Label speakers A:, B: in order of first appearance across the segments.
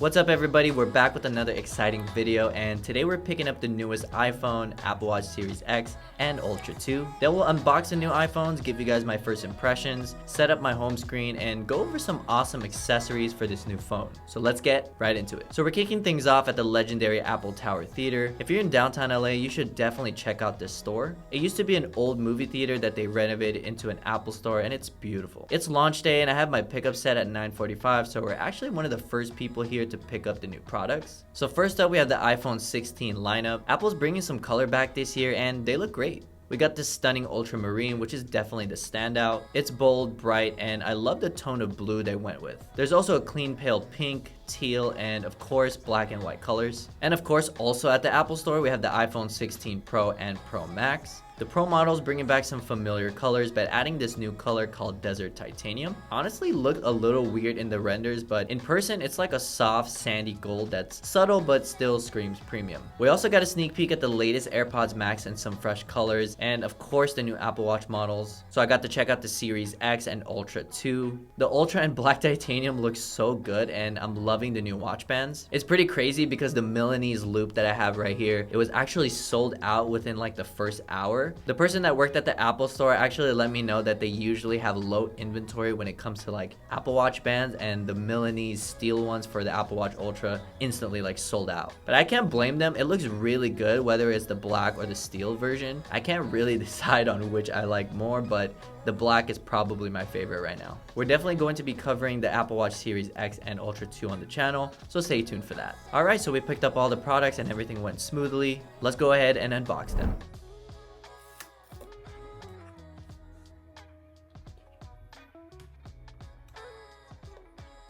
A: What's up everybody, we're back with another exciting video, and today we're picking up the newest iPhone, Apple Watch Series X and Ultra 2. Then we'll unbox the new iPhones, give you guys my first impressions, set up my home screen, and go over some awesome accessories for this new phone. So let's get right into it. So we're kicking things off at the legendary Apple Tower Theater. If you're in downtown LA, you should definitely check out this store. It used to be an old movie theater that they renovated into an Apple store, and it's beautiful. It's launch day and I have my pickup set at 9:45, so we're actually one of the first people here to pick up the new products. So first up, we have the iPhone 16 lineup. Apple's bringing some color back this year and they look great. We got this stunning ultramarine, which is definitely the standout. It's bold, bright, and I love the tone of blue they went with. There's also a clean pale pink, teal, and of course black and white colors. And of course, also at the Apple store, we have the iPhone 16 Pro and Pro Max. The Pro model's bringing back some familiar colors, but adding this new color called Desert Titanium. Honestly, looked a little weird in the renders, but in person, it's like a soft, sandy gold that's subtle but still screams premium. We also got a sneak peek at the latest AirPods Max and some fresh colors, and of course the new Apple Watch models. So I got to check out the Series X and Ultra 2. The Ultra and Black Titanium looks so good, and I'm loving the new watch bands. It's pretty crazy because the Milanese loop that I have right here, it was actually sold out within like the first hour. The person that worked at the Apple store actually let me know that they usually have low inventory when it comes to like Apple Watch bands, and the Milanese steel ones for the Apple Watch Ultra instantly like sold out. But I can't blame them. It looks really good whether it's the black or the steel version. I can't really decide on which I like more, but the black is probably my favorite right now. We're definitely going to be covering the Apple Watch Series X and Ultra 2 on the channel, so stay tuned for that. Alright, so we picked up all the products and everything went smoothly. Let's go ahead and unbox them.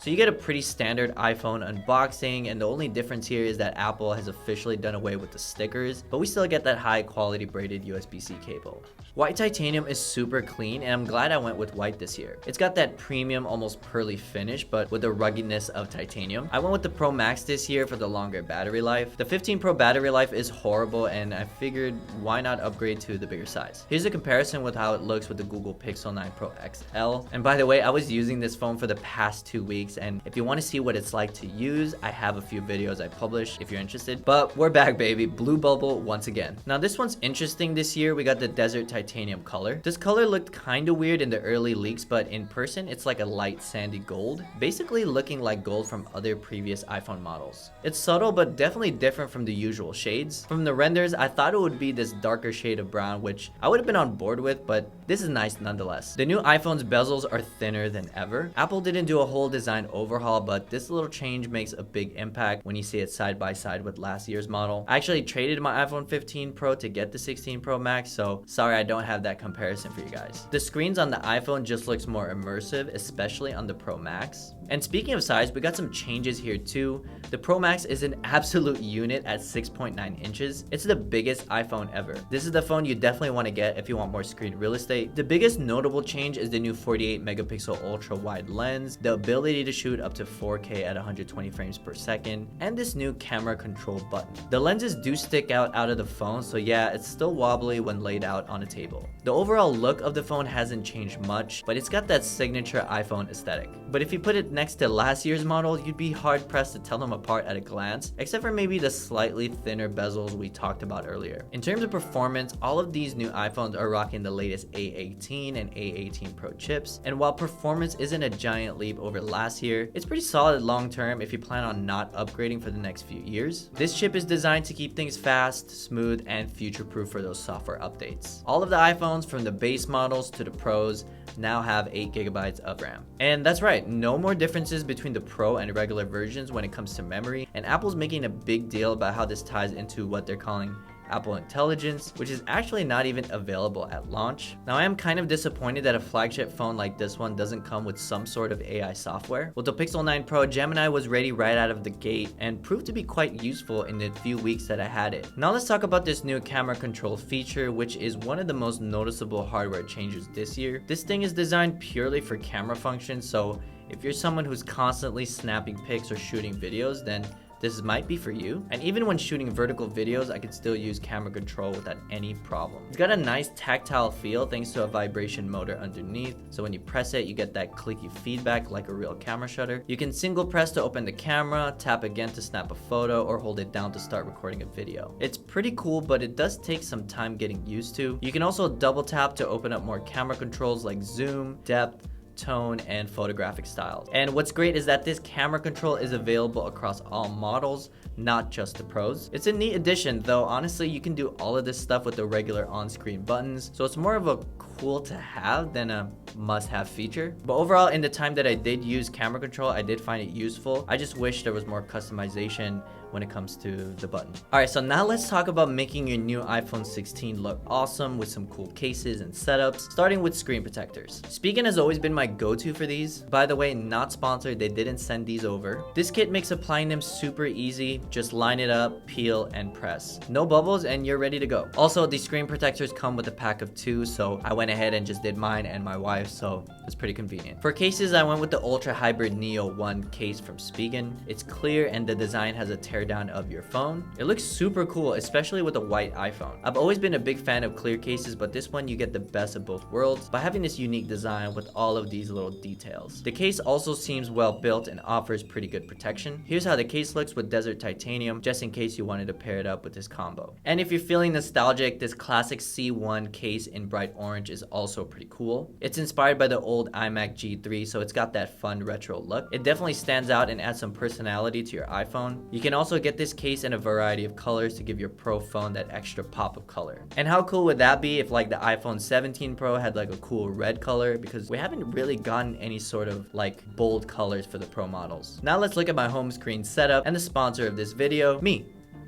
A: So you get a pretty standard iPhone unboxing, and the only difference here is that Apple has officially done away with the stickers, but we still get that high quality braided USB-C cable. White titanium is super clean, and I'm glad I went with white this year. It's got that premium, almost pearly finish, but with the ruggedness of titanium. I went with the Pro Max this year for the longer battery life. The 15 Pro battery life is horrible, and I figured why not upgrade to the bigger size. Here's a comparison with how it looks with the Google Pixel 9 Pro XL. And by the way, I was using this phone for the past 2 weeks, and if you want to see what it's like to use, I have a few videos I published if you're interested. But we're back, baby. Blue bubble once again. Now this one's interesting this year. We got the Desert Titanium color. This color looked kind of weird in the early leaks, but in person it's like a light sandy gold, basically looking like gold from other previous iPhone models. It's subtle but definitely different from the usual shades. From the renders, I thought it would be this darker shade of brown, which I would have been on board with, but this is nice nonetheless. The new iPhone's bezels are thinner than ever. Apple didn't do a whole design overhaul, but this little change makes a big impact when you see it side by side with last year's model. I actually traded my iPhone 15 Pro to get the 16 Pro Max, so sorry I don't have that comparison for you guys. The screens on the iPhone just looks more immersive, especially on the Pro Max. And speaking of size, we got some changes here too. The Pro Max is an absolute unit at 6.9 inches. It's the biggest iPhone ever. This is the phone you definitely want to get if you want more screen real estate. The biggest notable change is the new 48 megapixel ultra wide lens, the ability to shoot up to 4K at 120 frames per second, and this new camera control button. The lenses do stick out of the phone, so yeah, it's still wobbly when laid out on a table. The overall look of the phone hasn't changed much, but it's got that signature iPhone aesthetic. But if you put it next to last year's model, you'd be hard pressed to tell them apart at a glance, except for maybe the slightly thinner bezels we talked about earlier. In terms of performance, all of these new iPhones are rocking the latest A18 and A18 Pro chips, and while performance isn't a giant leap over last year, it's pretty solid long term if you plan on not upgrading for the next few years. This chip is designed to keep things fast, smooth, and future-proof for those software updates. All of the iPhones from the base models to the Pros now have 8 gigabytes of RAM. And that's right, no more differences between the Pro and regular versions when it comes to memory, and Apple's making a big deal about how this ties into what they're calling Apple Intelligence, which is actually not even available at launch. Now I am kind of disappointed that a flagship phone like this one doesn't come with some sort of AI software. With the Pixel 9 Pro, Gemini was ready right out of the gate and proved to be quite useful in the few weeks that I had it. Now let's talk about this new camera control feature, which is one of the most noticeable hardware changes this year. This thing is designed purely for camera functions, so If you're someone who's constantly snapping pics or shooting videos, then this might be for you. And even when shooting vertical videos, I could still use camera control without any problem. It's got a nice tactile feel thanks to a vibration motor underneath. So when you press it, you get that clicky feedback like a real camera shutter. You can single press to open the camera, tap again to snap a photo, or hold it down to start recording a video. It's pretty cool, but it does take some time getting used to. You can also double tap to open up more camera controls like zoom, depth, tone, and photographic styles. And what's great is that this camera control is available across all models, not just the pros. It's a neat addition, though honestly you can do all of this stuff with the regular on-screen buttons, so it's more of a cool to have than a must-have feature. But overall, in the time that I did use camera control, I did find it useful. I just wish there was more customization when it comes to the button. Alright, so now let's talk about making your new iPhone 16 look awesome with some cool cases and setups, starting with screen protectors. Spigen has always been my go-to for these. By the way, not sponsored, they didn't send these over. This kit makes applying them super easy. Just line it up, peel, and press. No bubbles, and you're ready to go. Also, these screen protectors come with a pack of 2, so I went ahead and just did mine and my wife's, so it's pretty convenient. For cases, I went with the Ultra Hybrid Neo 1 case from Spigen. It's clear and the design has a teardown of your phone. It looks super cool, especially with a white iPhone. I've always been a big fan of clear cases, but this one you get the best of both worlds by having this unique design with all of these little details. The case also seems well built and offers pretty good protection. Here's how the case looks with Desert Titanium, just in case you wanted to pair it up with this combo. And if you're feeling nostalgic, this classic C1 case in bright orange is also pretty cool. It's inspired by the old iMac G3, so it's got that fun retro look. It definitely stands out and adds some personality to your iPhone. You can also get this case in a variety of colors to give your Pro phone that extra pop of color. And how cool would that be if like the iPhone 17 Pro had like a cool red color, because we haven't really gotten any sort of like bold colors for the Pro models. Now let's look at my home screen setup and the sponsor of this video, me.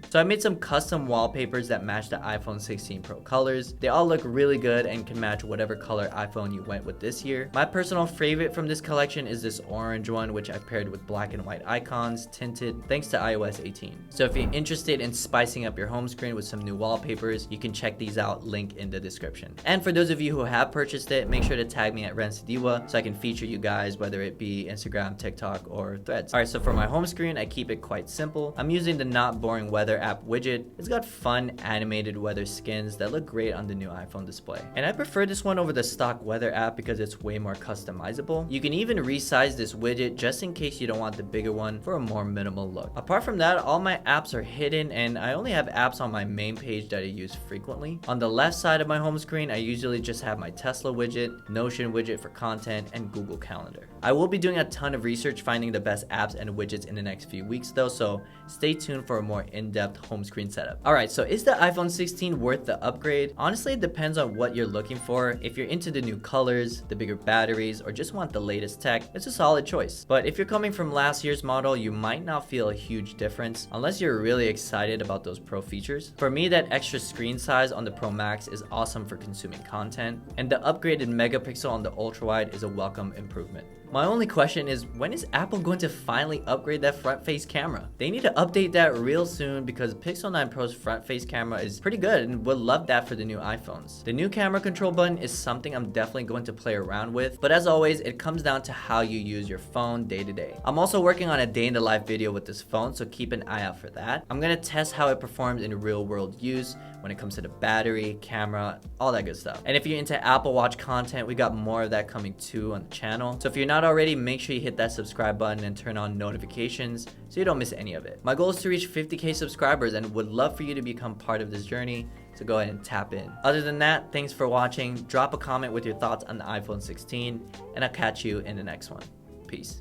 A: So I made some custom wallpapers that match the iPhone 16 Pro colors. They all look really good and can match whatever color iPhone you went with this year. My personal favorite from this collection is this orange one, which I paired with black and white icons, tinted, thanks to iOS 18. So if you're interested in spicing up your home screen with some new wallpapers, you can check these out, link in the description. And for those of you who have purchased it, make sure to tag me at Rensidiwa so I can feature you guys, whether it be Instagram, TikTok, or Threads. Alright, so for my home screen, I keep it quite simple. I'm using the Not Boring Weather app widget. It's got fun animated weather skins that look great on the new iPhone display. And I prefer this one over the stock weather app because it's way more customizable. You can even resize this widget just in case you don't want the bigger one for a more minimal look. Apart from that, all my apps are hidden and I only have apps on my main page that I use frequently. On the left side of my home screen, I usually just have my Tesla widget, Notion widget for content, and Google Calendar. I will be doing a ton of research finding the best apps and widgets in the next few weeks though, so stay tuned for a more in-depth home screen setup. Alright, so is the iPhone 16 worth the upgrade? Honestly, it depends on what you're looking for. If you're into the new colors, the bigger batteries, or just want the latest tech, it's a solid choice. But if you're coming from last year's model, you might not feel a huge difference unless you're really excited about those Pro features. For me, that extra screen size on the Pro Max is awesome for consuming content, and the upgraded megapixel on the ultra wide is a welcome improvement. My only question is, when is Apple going to finally upgrade that front face camera? They need to update that real soon because Pixel 9 Pro's front face camera is pretty good and would love that for the new iPhones. The new camera control button is something I'm definitely going to play around with, but as always, it comes down to how you use your phone day to day. I'm also working on a day in the life video with this phone, so keep an eye out for that. I'm gonna test how it performs in real world use when it comes to the battery, camera, all that good stuff. And if you're into Apple Watch content, we got more of that coming too on the channel. So if you're not already, make sure you hit that subscribe button and turn on notifications so you don't miss any of it. My goal is to reach 50k subscribers and would love for you to become part of this journey, so go ahead and tap in. Other than that, thanks for watching. Drop a comment with your thoughts on the iPhone 16 and I'll catch you in the next one. Peace.